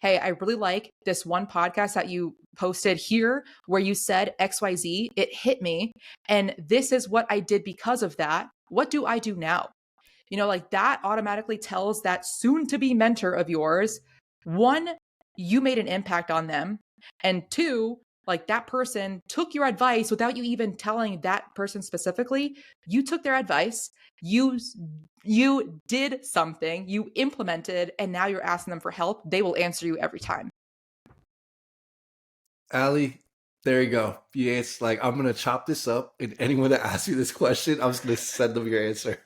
Hey, I really like this one podcast that you posted here where you said XYZ. It hit me. And this is what I did because of that. What do I do now? like that automatically tells that soon to be mentor of yours, one, you made an impact on them. And two, like that person took your advice without you even telling that person specifically. You took their advice, you did something, you implemented, and now you're asking them for help. They will answer you every time. Ali, there you go. You answer, like, I'm gonna chop this up, and anyone that asks you this question, I'm just gonna send them your answer.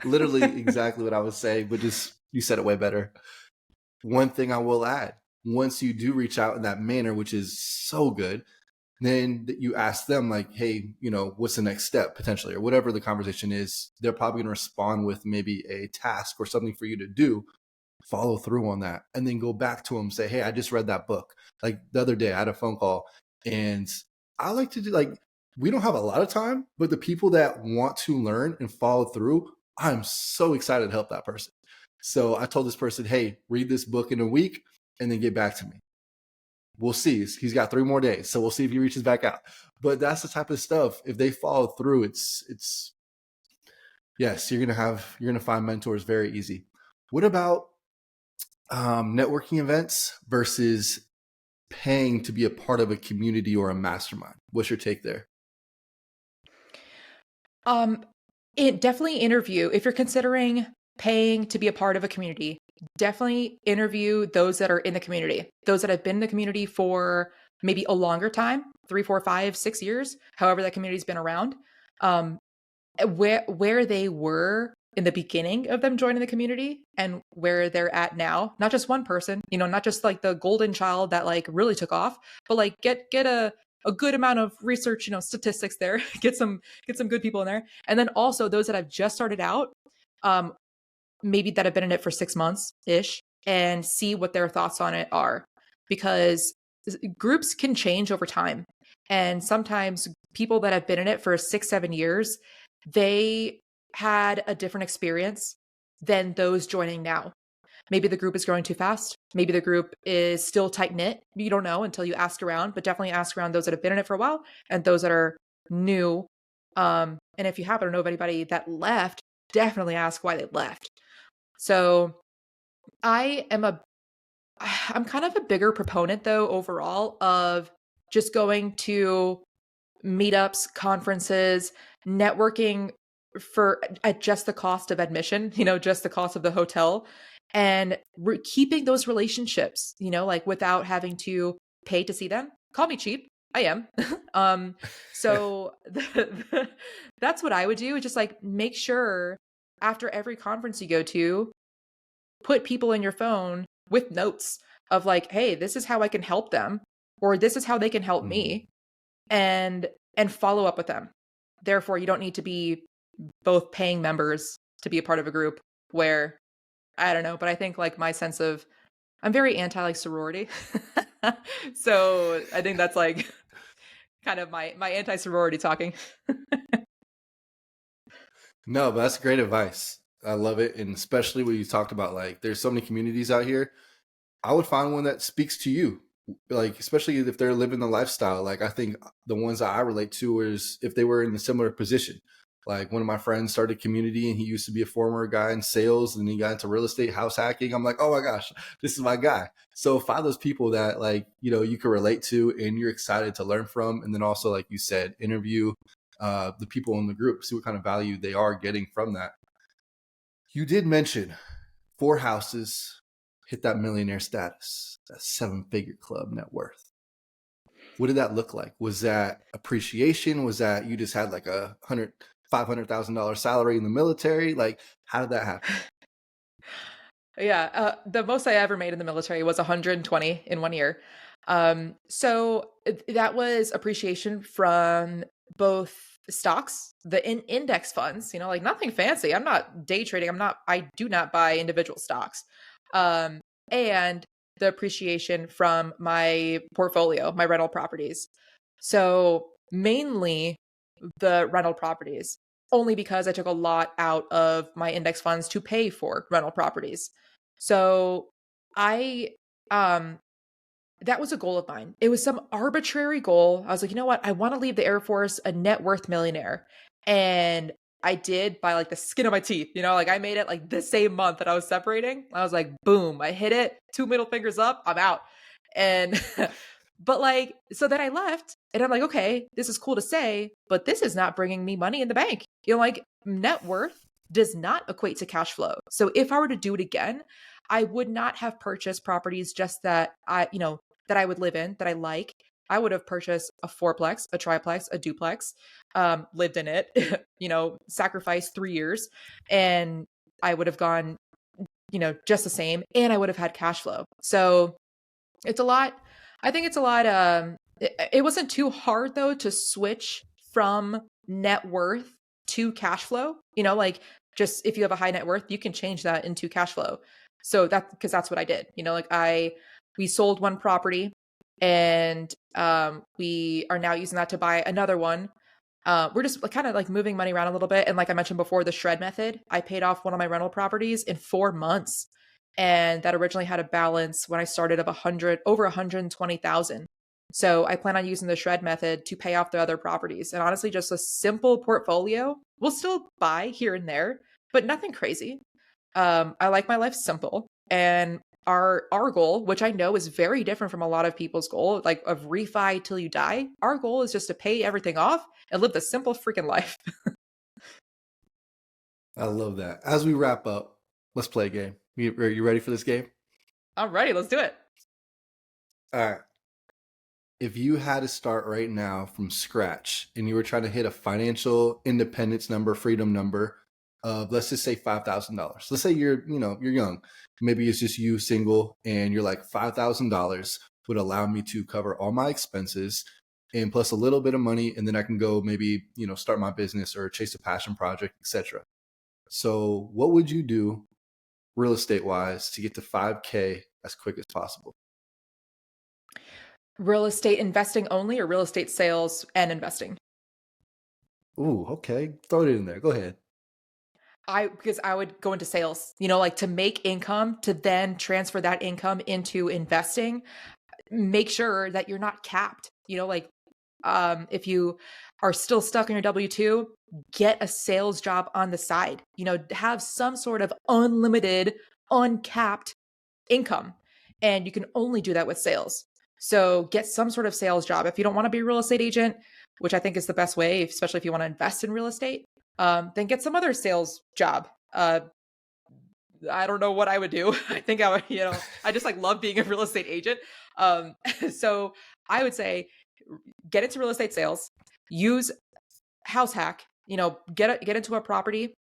Literally exactly what I was saying, but just you said it way better. One thing I will add, once you do reach out in that manner, which is so good, then you ask them like, hey, what's the next step potentially, or whatever the conversation is. They're probably going to respond with maybe a task or something for you to do. Follow through on that, and then go back to them, say, hey, I just read that book. Like the other day I had a phone call, and I like to do, like, we don't have a lot of time, but the people that want to learn and follow through, I'm so excited to help that person. So I told this person, hey, read this book in a week and then get back to me. We'll see. He's got 3 more days, so we'll see if he reaches back out. But that's the type of stuff. If they follow through, it's yes, you're gonna find mentors very easy. What about networking events versus paying to be a part of a community or a mastermind? What's your take there? It definitely interview if you're considering paying to be a part of a community. Definitely interview those that are in the community, those that have been in the community for maybe a longer time, 3, 4, 5, 6 years, however that community's been around. Where they were in the beginning of them joining the community and where they're at now. Not just one person, not just like the golden child that like really took off, but like get a good amount of research, statistics there, get some good people in there. And then also those that have just started out, maybe that have been in it for 6 months ish, and see what their thoughts on it are, because groups can change over time. And sometimes people that have been in it for 6, 7 years, they had a different experience than those joining now. Maybe the group is growing too fast. Maybe the group is still tight knit. You don't know until you ask around, but definitely ask around those that have been in it for a while and those that are new. And if you happen to know of anybody that left, definitely ask why they left. So I'm kind of a bigger proponent though overall of just going to meetups, conferences, networking for at just the cost of admission, just the cost of the hotel, and keeping those relationships, like without having to pay to see them. Call me cheap. I am. So that's what I would do. Just like make sure after every conference you go to, put people in your phone with notes of like, hey, this is how I can help them, or this is how they can help me, and follow up with them. Therefore, you don't need to be both paying members to be a part of a group where, I don't know, but I think like my sense of, I'm very anti like sorority. So I think that's like kind of my anti sorority talking. No, but that's great advice. I love it. And especially when you talked about like there's so many communities out here. I would find one that speaks to you. Like, especially if they're living the lifestyle. Like, I think the ones that I relate to is if they were in a similar position. Like, one of my friends started a community and he used to be a former guy in sales and he got into real estate, house hacking. I'm like, oh my gosh, this is my guy. So find those people that like, you can relate to and you're excited to learn from. And then also, like you said, interview the people in the group, see what kind of value they are getting from that. You did mention 4 houses, hit that millionaire status, that 7-figure club net worth. What did that look like? Was that appreciation? Was that you just had like a $500,000 salary in the military? Like, how did that happen? Yeah, the most I ever made in the military was 120 in 1 year. So that was appreciation from both stocks, the index funds, like nothing fancy. I'm not day trading. I do not buy individual stocks. And the appreciation from my portfolio, my rental properties. So mainly the rental properties, only because I took a lot out of my index funds to pay for rental properties. So I that was a goal of mine. It was some arbitrary goal. I was like, you know what? I want to leave the Air Force a net worth millionaire. And I did by like the skin of my teeth, like I made it like the same month that I was separating. I was like, boom, I hit it, 2 middle fingers up, I'm out. And, but like, so then I left and I'm like, okay, this is cool to say, but this is not bringing me money in the bank. Like net worth does not equate to cash flow. So if I were to do it again, I would not have purchased properties just that that I would live in, that I like. I would have purchased a fourplex, a triplex, a duplex, lived in it, sacrificed 3 years, and I would have gone, just the same, and I would have had cash flow. So it's a lot. I think it's a lot. It wasn't too hard though to switch from net worth to cash flow. Like just if you have a high net worth, you can change that into cash flow. So because that's what I did. Like we sold one property, and we are now using that to buy another one. We're just kind of like moving money around a little bit. And like I mentioned before, the shred method, I paid off one of my rental properties in 4 months. And that originally had a balance when I started of over 120,000. So I plan on using the shred method to pay off the other properties. And honestly, just a simple portfolio. We'll still buy here and there, but nothing crazy. I like my life simple. And our goal, which I know is very different from a lot of people's goal, like of refi till you die. Our goal is just to pay everything off and live the simple freaking life. I love that. As we wrap up, let's play a game. Are you ready for this game? I'm ready. Let's do it. All right. If you had to start right now from scratch and you were trying to hit a financial independence number, freedom number of, let's just say $5,000. Let's say you're young. Maybe it's just you single and you're like, $5,000 would allow me to cover all my expenses and plus a little bit of money. And then I can go maybe, start my business or chase a passion project, etc. So what would you do real estate wise to get to 5K as quick as possible? Real estate investing only, or real estate sales and investing? Ooh, okay. Throw it in there. Go ahead. Because I would go into sales, like to make income, to then transfer that income into investing. Make sure that you're not capped, like if you are still stuck on your W-2, get a sales job on the side, have some sort of unlimited, uncapped income. And you can only do that with sales. So get some sort of sales job. If you don't want to be a real estate agent, which I think is the best way, especially if you want to invest in real estate, then get some other sales job. I don't know what I would do. I think I would, I just like love being a real estate agent. So I would say get into real estate sales, use house hack, get into a property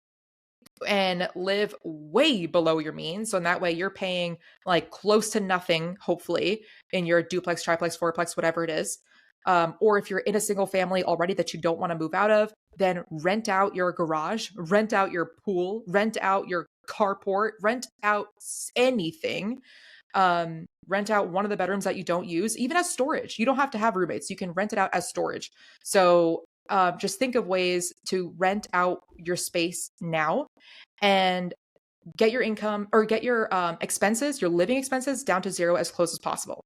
and live way below your means. So in that way, you're paying like close to nothing, hopefully, in your duplex, triplex, fourplex, whatever it is. Or if you're in a single family already that you don't want to move out of, then rent out your garage, rent out your pool, rent out your carport, rent out anything. Rent out one of the bedrooms that you don't use, even as storage. You don't have to have roommates. You can rent it out as storage. So just think of ways to rent out your space now and get your income or get your expenses, your living expenses down to zero as close as possible.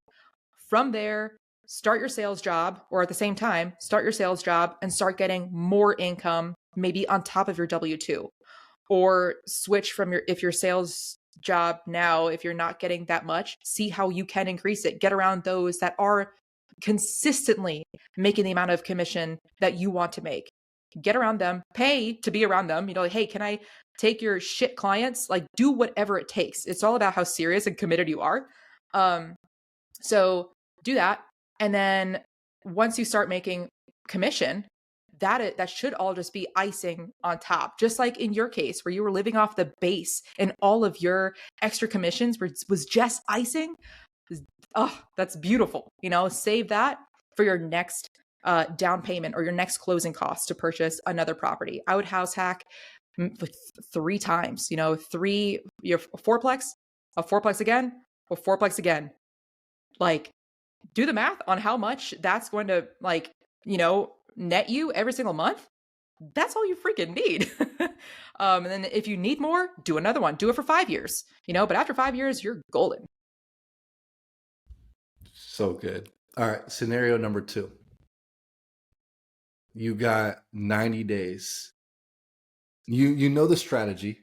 From there, start your sales job, or at the same time, start your sales job and start getting more income, maybe on top of your W-2, or switch from if your sales job now, if you're not getting that much, see how you can increase it. Get around those that are consistently making the amount of commission that you want to make. Get around them, pay to be around them. Like, hey, can I take your shit clients? Like, do whatever it takes. It's all about how serious and committed you are. So do that. And then once you start making commission, that should all just be icing on top. Just like in your case where you were living off the base and all of your extra commissions was just icing. Oh, that's beautiful. Save that for your next down payment or your next closing cost to purchase another property. I would house hack 3 times, your fourplex, a fourplex again, or fourplex again. Like, do the math on how much that's going to net you every single month. That's all you freaking need. And then if you need more, do another one. Do it for 5 years, but after 5 years, you're golden. So good. All right. Scenario number 2. You got 90 days You know the strategy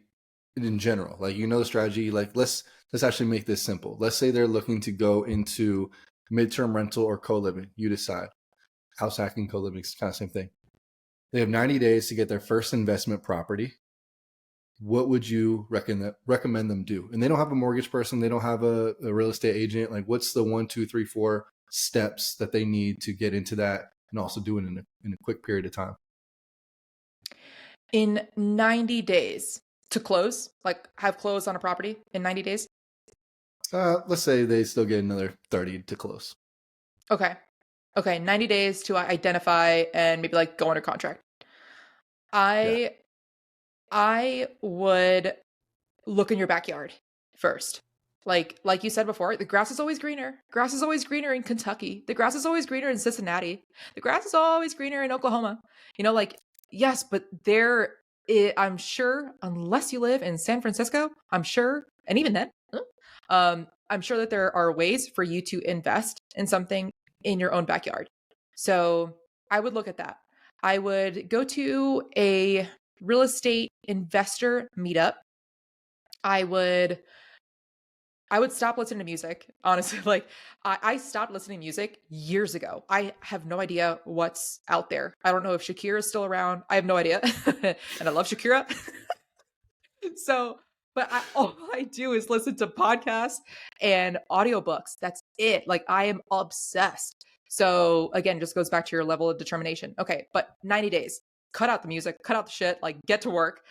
in general. Like, you know the strategy. Like, let's actually make this simple. Let's say they're looking to go into midterm rental or co-living. You decide. House hacking, co-living, it's kind of same thing. They have 90 days to get their first investment property. What would you recommend them do? And they don't have a mortgage person. They don't have a real estate agent. Like, what's the 1, 2, 3, 4 steps that they need to get into that and also do it in a quick period of time? In 90 days to close, like have closed on a property in 90 days? Let's say they still get another 30 to close. Okay. 90 days to identify and maybe like go under contract. I would look in your backyard first. Like you said before, the grass is always greener. Grass is always greener in Kentucky. The grass is always greener in Cincinnati. The grass is always greener in Oklahoma. Like, yes, but I'm sure, unless you live in San Francisco, I'm sure, and even then, I'm sure that there are ways for you to invest in something in your own backyard. So I would look at that. I would go to a real estate investor meetup. I would stop listening to music, honestly. Like, I stopped listening to music years ago. I have no idea what's out there. I don't know if Shakira is still around. I have no idea. And I love Shakira. So, but all I do is listen to podcasts and audiobooks. That's it. Like, I am obsessed. So again, just goes back to your level of determination. Okay, but 90 days. Cut out the music, cut out the shit, like get to work.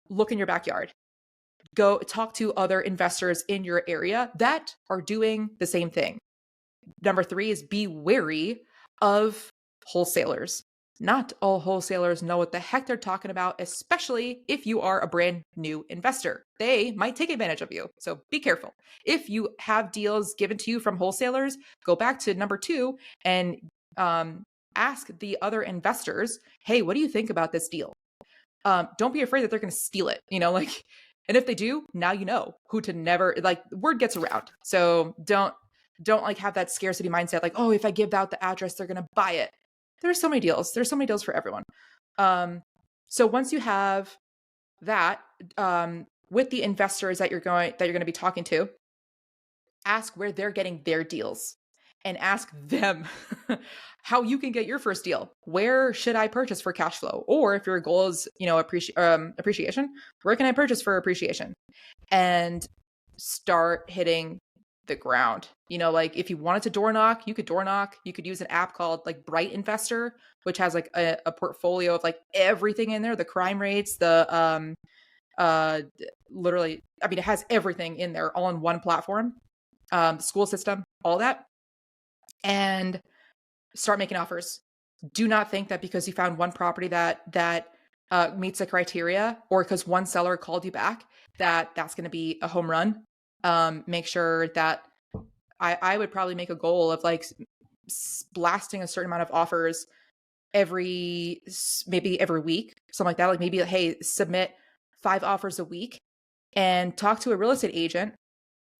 Look in your backyard. Go talk to other investors in your area that are doing the same thing. Number 3 is be wary of wholesalers. Not all wholesalers know what the heck they're talking about, especially if you are a brand new investor. They might take advantage of you, so be careful. If you have deals given to you from wholesalers, go back to number 2 and ask the other investors, hey, what do you think about this deal? Don't be afraid that they're going to steal it, like, and if they do, now you know who to never, like, word gets around. So don't like have that scarcity mindset, like, oh, if I give out the address, they're going to buy it. There's so many deals. There's so many deals for everyone. So once you have that, with the investors that you're going to be talking to, ask where they're getting their deals and ask them how you can get your first deal. Where should I purchase for cash flow? Or if your goal is, appreciation, where can I purchase for appreciation? And start hitting the ground. Like, if you wanted to door knock, you could door knock. You could use an app called like Bright Investor, which has like a portfolio of like everything in there, the crime rates, the literally, I mean, it has everything in there all in one platform, school system, all that. And start making offers. Do not think that because you found one property that meets the criteria, or because one seller called you back, that's going to be a home run. Make sure that I would probably make a goal of like blasting a certain amount of offers maybe every week, something like that. Like, maybe, hey, submit 5 offers a week and talk to a real estate agent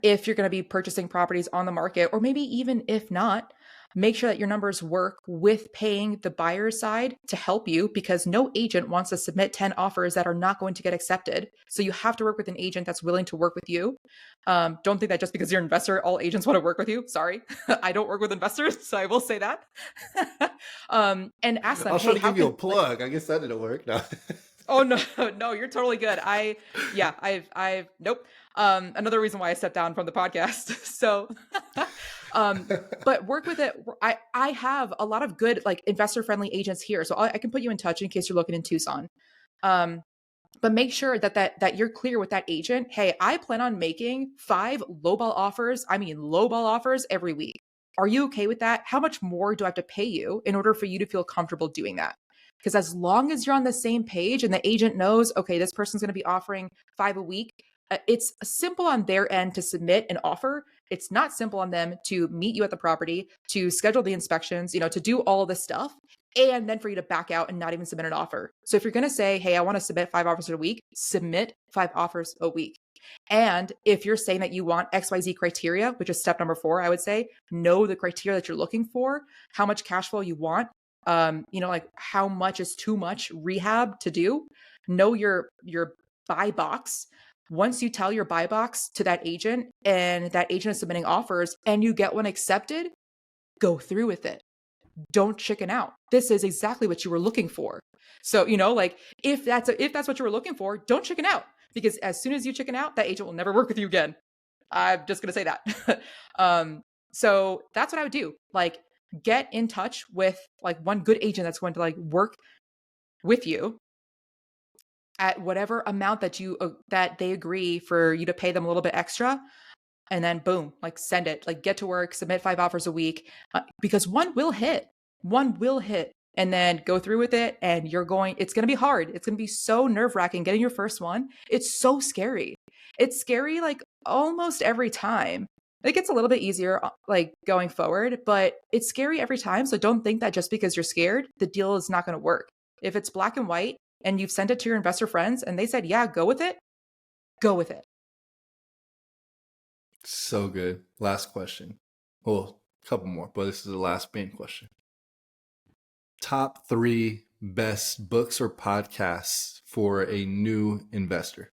if you're going to be purchasing properties on the market, or maybe even if not, make sure that your numbers work with paying the buyer's side to help you, because no agent wants to submit 10 offers that are not going to get accepted. So you have to work with an agent that's willing to work with you. Don't think that just because you're an investor, all agents want to work with you. Sorry, I don't work with investors, so I will say that. And ask them, I'll try to give you a plug. I guess that didn't work. No. Oh, no, you're totally good. Nope. Another reason why I stepped down from the podcast. So, but work with it. I have a lot of good, like, investor friendly agents here. So I can put you in touch in case you're looking in Tucson. But make sure that you're clear with that agent. Hey, I plan on making 5 lowball offers. I mean, lowball offers every week. Are you okay with that? How much more do I have to pay you in order for you to feel comfortable doing that? Because as long as you're on the same page and the agent knows, okay, this person's going to be offering 5 a week, it's simple on their end to submit an offer. It's not simple on them to meet you at the property, to schedule the inspections, to do all this stuff, and then for you to back out and not even submit an offer. So if you're going to say, hey, I want to submit 5 offers a week, submit 5 offers a week. And if you're saying that you want XYZ criteria, which is step number 4, I would say, know the criteria that you're looking for, how much cash flow you want, like how much is too much rehab to do. know your buy box. Once you tell your buy box to that agent and that agent is submitting offers and you get one accepted, go through with it. Don't chicken out. This is exactly what you were looking for. So, like if that's what you were looking for, don't chicken out, because as soon as you chicken out, that agent will never work with you again. I'm just going to say that. So that's what I would do. Like, get in touch with like one good agent that's going to like work with you at whatever amount that they agree for you to pay them a little bit extra. And then boom, like send it, like get to work, submit 5 offers a week, because one will hit, and then go through with it. And it's going to be hard. It's going to be so nerve wracking getting your first one. It's so scary. It's scary like almost every time. It gets a little bit easier like going forward, but it's scary every time. So don't think that just because you're scared, the deal is not going to work. If it's black and white and you've sent it to your investor friends and they said, yeah, go with it, go with it. So good. Last question. Well, a couple more, but this is the last main question. Top 3 best books or podcasts for a new investor.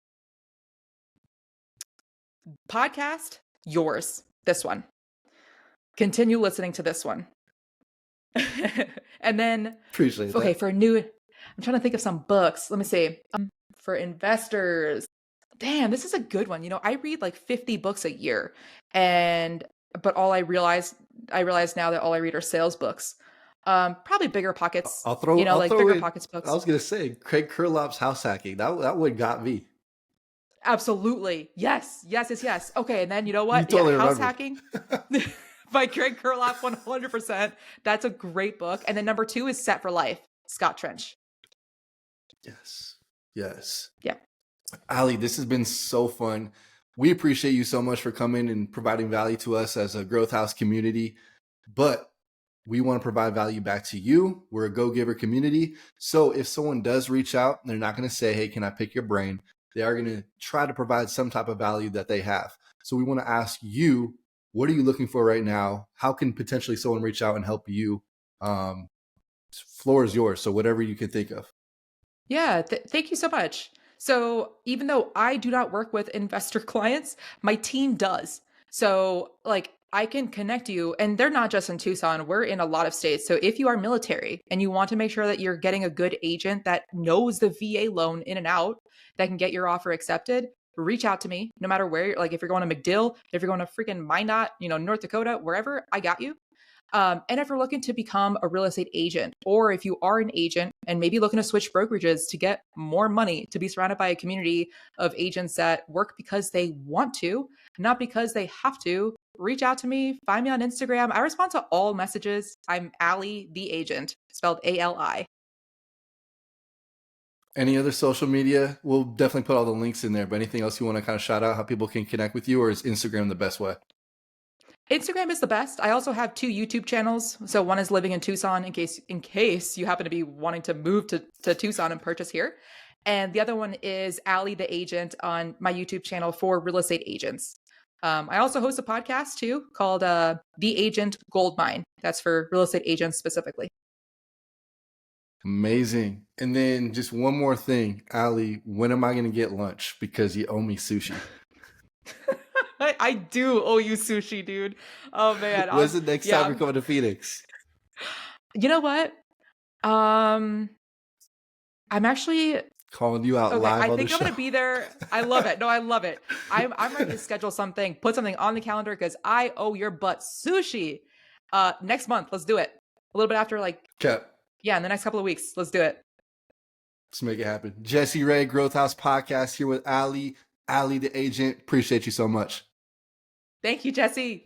Podcast, yours. This one. Continue listening to this one. And then, Appreciate that. Okay, I'm trying to think of some books. Let me see. For investors. Damn, this is a good one. I read like 50 books a year, but I realize now that all I read are sales books. Probably Bigger Pockets. I'll throw Bigger Pockets books. I was gonna say Craig Curlop's House Hacking. That one got me. Absolutely. Yes. Okay, and then you know what? You totally House remember. Hacking by Craig Curlop, 100%. That's a great book. And then number 2 is Set for Life, Scott Trench. Yes. Yeah. Ali, this has been so fun. We appreciate you so much for coming and providing value to us as a Growth House community, but we want to provide value back to you. We're a go-giver community. So if someone does reach out, they're not going to say, hey, can I pick your brain? They are going to try to provide some type of value that they have. So we want to ask you, what are you looking for right now? How can potentially someone reach out and help you? Floor is yours. So whatever you can think of. Yeah. Thank you so much. So even though I do not work with investor clients, my team does. So like I can connect you, and they're not just in Tucson. We're in a lot of states. So if you are military and you want to make sure that you're getting a good agent that knows the VA loan in and out, that can get your offer accepted, reach out to me no matter where. Like if you're going to MacDill, if you're going to freaking Minot, North Dakota, wherever, I got you. And if you're looking to become a real estate agent, or if you are an agent and maybe looking to switch brokerages to get more money, to be surrounded by a community of agents that work because they want to, not because they have to, reach out to me, find me on Instagram. I respond to all messages. I'm Ali the Agent, spelled ALI. Any other social media? We'll definitely put all the links in there, but anything else you want to kind of shout out, how people can connect with you, or is Instagram the best way? Instagram is the best. I also have 2 YouTube channels. So one is Living in Tucson, in case you happen to be wanting to move to Tucson and purchase here. And the other one is Ali the Agent on my YouTube channel for real estate agents. I also host a podcast too called The Agent Goldmine. That's for real estate agents specifically. Amazing. And then just one more thing, Ali, when am I going to get lunch? Because you owe me sushi. I do owe you sushi, dude. Oh man. When's the next time you're coming to Phoenix? You know what? I'm actually calling you out live on the show. I think I'm going to be there. I love it. No, I love it. I'm ready to schedule something, put something on the calendar, because I owe your butt sushi. Next month, let's do it. A little bit after in the next couple of weeks. Let's do it. Let's make it happen. Jesse Ray, Growth House Podcast, here with Ali the Agent. Appreciate you so much. Thank you, Jesse.